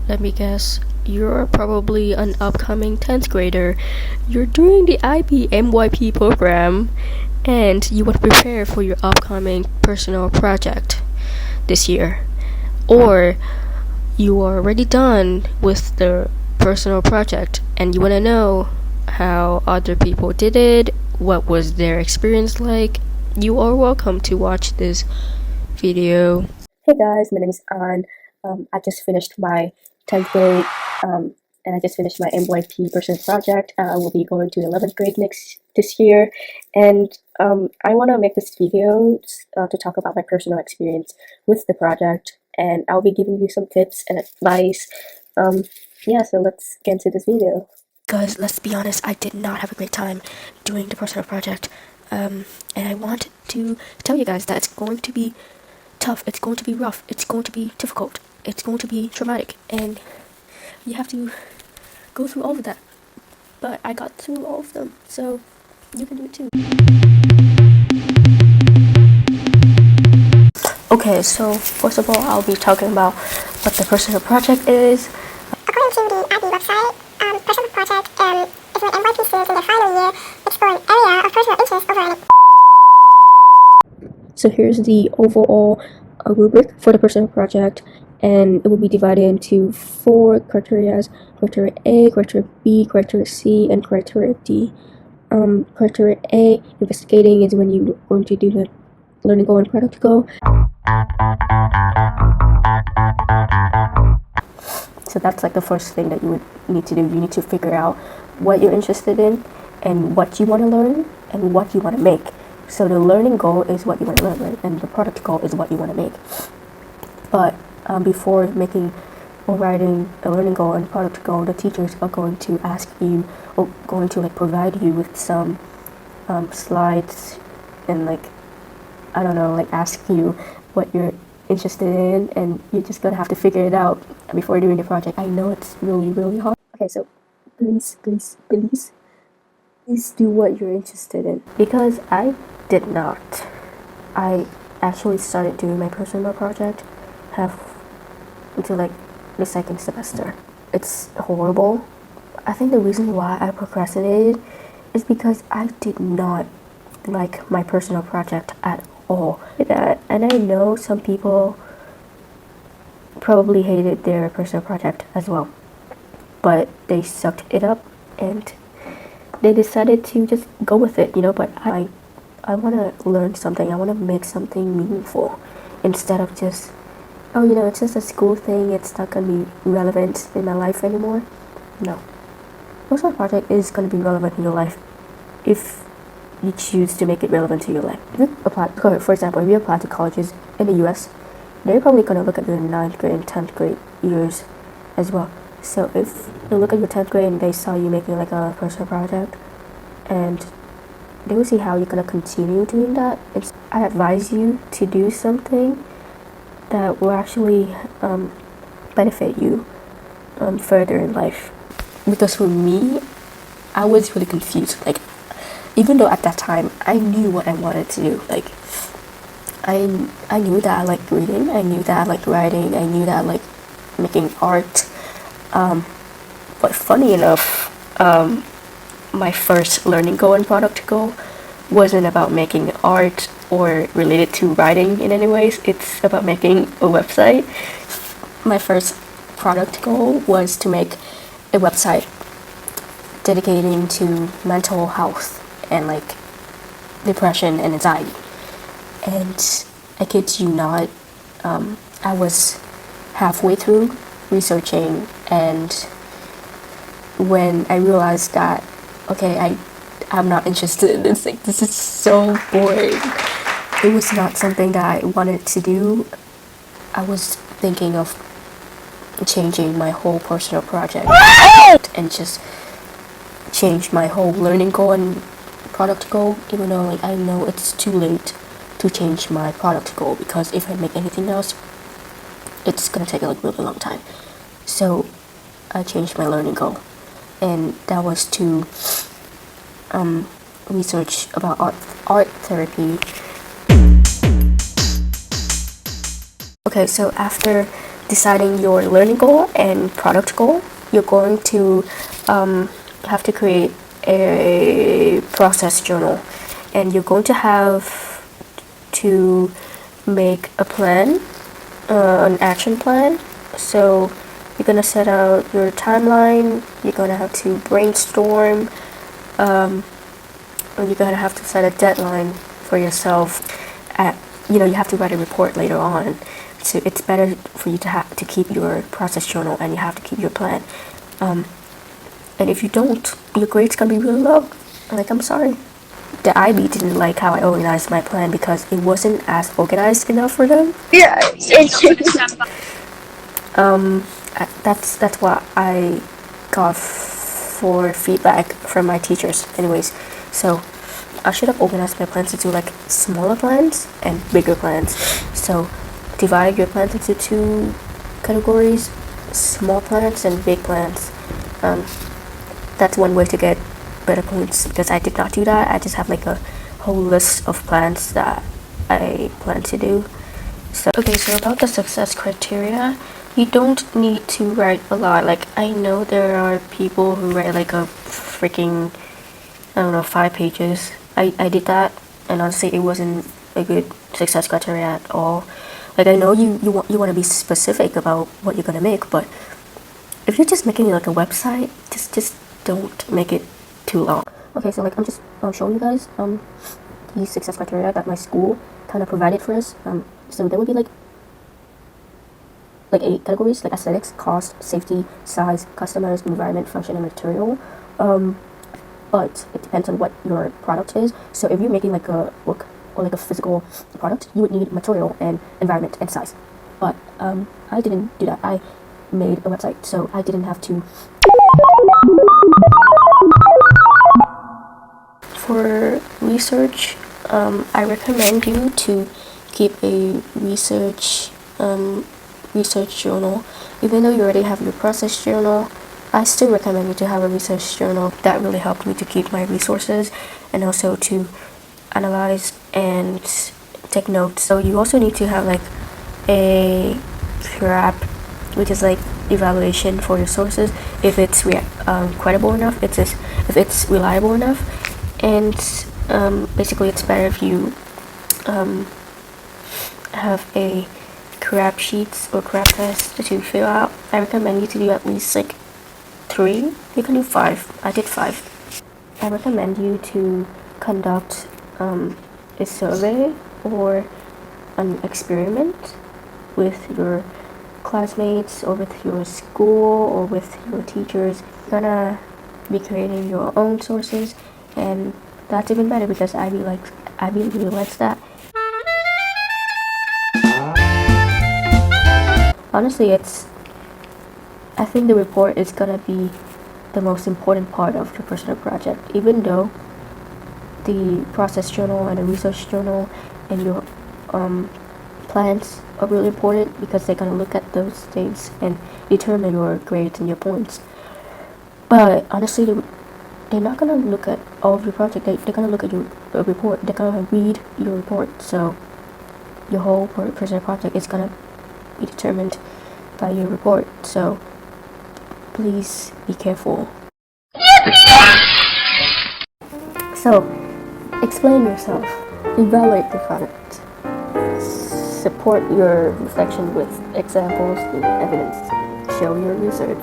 Let me guess. You're probably an upcoming 10th grader. You're doing the IB MYP program and you want to prepare for your upcoming personal project this year. Or you are already done with the personal project and you want to know how other people did it, what was their experience like. You are welcome to watch this video. Hey guys, my name is Ann. I just finished my 10th grade and I just finished my MYP personal project. I will be going to 11th grade this year, and I want to make this video to talk about my personal experience with the project, and I'll be giving you some tips and advice. Yeah, so let's get into this video. Guys, let's be honest, I did not have a great time doing the personal project. And I want to tell you guys that it's going to be tough, it's going to be rough, it's going to be difficult, it's going to be traumatic, and you have to go through all of that. But I got through all of them, so you can do it too. Okay, so first of all, I'll be talking about what the personal project is. According to the IB website, personal project is when MYP students in their final year explore an area of personal interest over an. So here's the overall rubric for the personal project, and it will be divided into 4 criteria: criteria A, criteria B, criteria C, and criteria D. Criteria A, investigating, is when you're going to do the learning goal and product goal. So that's like the first thing that you would need to do. You need to figure out what you're interested in and what you want to learn and what you want to make. So the learning goal is what you want to learn, and the product goal is what you want to make. But before making or writing a learning goal and product goal, the teachers are going to ask you, or going to provide you with some slides and I don't know, ask you what you're interested in, and you're just gonna have to figure it out before doing the project. I know it's really hard. Okay, so please do what you're interested in, because I did not. I actually started doing my personal project into the second semester. It's horrible. I think the reason why I procrastinated is because I did not like my personal project at all. And I know some people probably hated their personal project as well, but they sucked it up and they decided to just go with it, but I want to learn something. I want to make something meaningful instead of just, it's just a school thing, it's not going to be relevant in my life anymore. No. Personal project is going to be relevant in your life if you choose to make it relevant to your life. If you apply, for example, if you apply to colleges in the US, they're probably going to look at your 9th grade and 10th grade years as well. So if they look at your 10th grade and they saw you making a personal project, and they will see how you're going to continue doing that. I advise you to do something that will actually benefit you further in life. Because for me, I was really confused. Even though at that time I knew what I wanted to do. I knew that I liked reading, I knew that I liked writing, I knew that I liked making art. But funny enough, my first learning goal and product goal wasn't about making art or related to writing in any ways. It's about making a website. My first product goal was to make a website dedicating to mental health and depression and anxiety. And I kid you not, I was halfway through researching, and when I realized that, okay, I'm not interested in this, this is so boring. It was not something that I wanted to do. I was thinking of changing my whole personal project and just change my whole learning goal and product goal, even though I know it's too late to change my product goal, because if I make anything else, it's gonna take a really long time. So I changed my learning goal, and that was to research about art therapy. Okay, so after deciding your learning goal and product goal, you're going to have to create a process journal, and you're going to have to make a plan, an action plan. So you're gonna set out your timeline, you're gonna have to brainstorm, and you're gonna have to set a deadline for yourself. You have to write a report later on. So it's better for you to have to keep your process journal, and you have to keep your plan. And if you don't, your grade's gonna be really low. Like, I'm sorry. The IB didn't like how I organized my plan because it wasn't as organized enough for them. Yeah, That's what I got for feedback from my teachers anyways. So I should have organized my plans into like smaller plans and bigger plans. So divide your plans into two categories: small plans and big plans. That's one way to get better points, because I did not do that. I just have like a whole list of plans that I plan to do. So about the success criteria, you don't need to write a lot. Like, I know there are people who write like a freaking, I don't know, 5 pages. I did that, and honestly it wasn't a good success criteria at all. Like, I know you want to be specific about what you're gonna make, but if you're just making like a website, just don't make it too long. Okay, so like I'm just showing you guys these success criteria that my school kind of provided for us. So there would be like 8 categories, like aesthetics, cost, safety, size, customers, environment, function, and material. But it depends on what your product is. So if you're making like a book or like a physical product, you would need material and environment and size. But I didn't do that. I made a website, so I didn't have to. For research, I recommend you to keep a research journal. Even though you already have your process journal, I still recommend you to have a research journal. That really helped me to keep my resources and also to analyze and take notes. So you also need to have like a CRAP, which is like evaluation for your sources, if it's credible enough, if it's reliable enough. And basically it's better if you have a CRAP sheets or CRAP test to fill out. I recommend you to do at least like 3. You can do 5. I did 5. I recommend you to conduct a survey or an experiment with your classmates or with your school or with your teachers. You're gonna be creating your own sources, and that's even better because IB really likes that. Honestly, I think the report is gonna be the most important part of your personal project, even though the process journal and the research journal and your plans are really important, because they're gonna look at those things and determine your grades and your points. But honestly, they're not gonna look at all of your project. They're gonna look at your report. They're gonna read your report. So your whole personal project is gonna be determined by your report. So please be careful. So explain yourself. Evaluate the product. Support your reflection with examples and evidence. Show your research.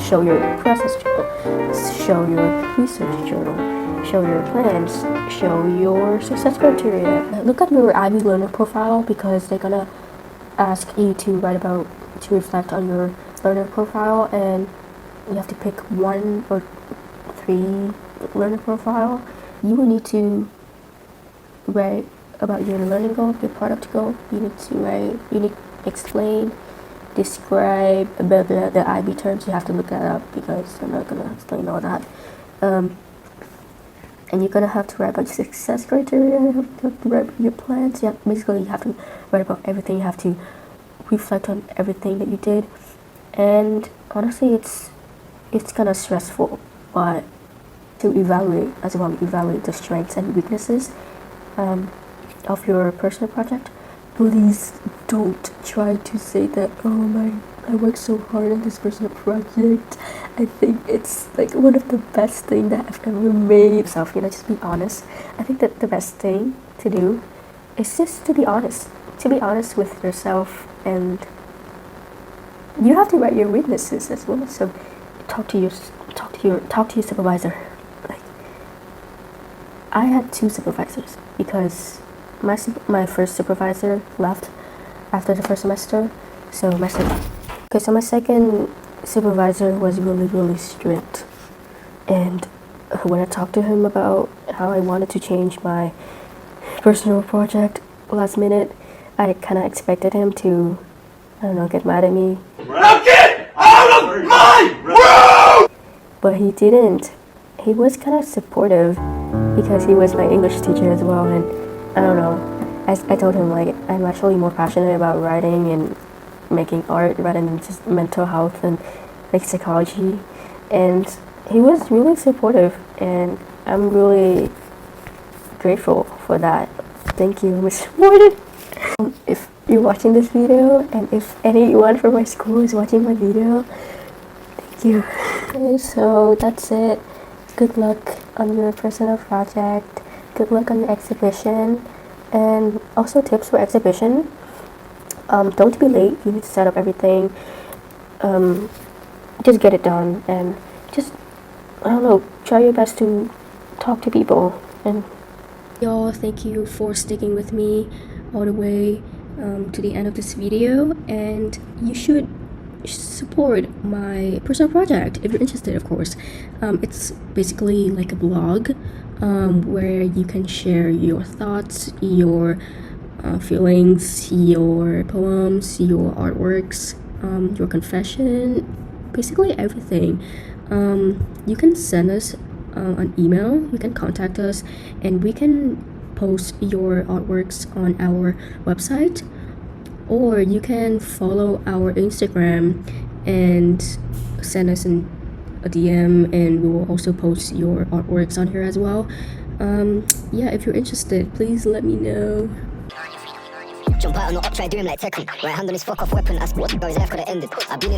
Show your process journal. Show your research journal. Show your plans. Show your success criteria. Look at your IB learner profile, because they're gonna ask you to reflect on your learner profile, and you have to pick 1 or 3 learner profile. You will need to write about your learning goal, your product goal. You need to explain, describe the IB terms. You have to look that up, because I'm not gonna explain all that. And you're gonna have to write about your success criteria. You have to write about your plans. Basically, you have to write about everything. You have to reflect on everything that you did. And honestly, it's kind of stressful, but to evaluate the strengths and weaknesses of your personal project. please don't try to say that, I worked so hard on this personal project. I think it's like one of the best things that I've ever made. Yourself, just be honest. I think that the best thing to do is just to be honest. To be honest with yourself, and you have to write your weaknesses as well. So talk to your supervisor. Like, I had 2 supervisors because my first supervisor left after the first semester. So my second supervisor was really, really strict. And when I talked to him about how I wanted to change my personal project last minute, I kind of expected him to, I don't know, get mad at me. Now get out of my room! But he didn't. He was kind of supportive because he was my English teacher as well. And I don't know, I told him, like, I'm actually more passionate about writing and making art rather than just mental health and like psychology. And he was really supportive, and I'm really grateful for that. Thank you, Mr. Morton. If you're watching this video, and if anyone from my school is watching my video, thank you. Okay, so that's it. Good luck on your personal project. Good luck on your exhibition. And also tips for exhibition. Don't be late. You need to set up everything. Just get it done, and just, I don't know, try your best to talk to people. And Y'all, thank you for sticking with me all the way to the end of this video, and you should support my personal project if you're interested, of course. It's basically like a blog where you can share your thoughts, your feelings, your poems, your artworks, your confession, basically everything. You can send us an email, you can contact us, and we can post your artworks on our website, or you can follow our Instagram and send us a DM, and we will also post your artworks on here as well. Yeah, if you're interested, please let me know. Jump out and not up, try doing like Tekken. Right hand on his fuck off weapon, ask what, but his life could have ended. I've been in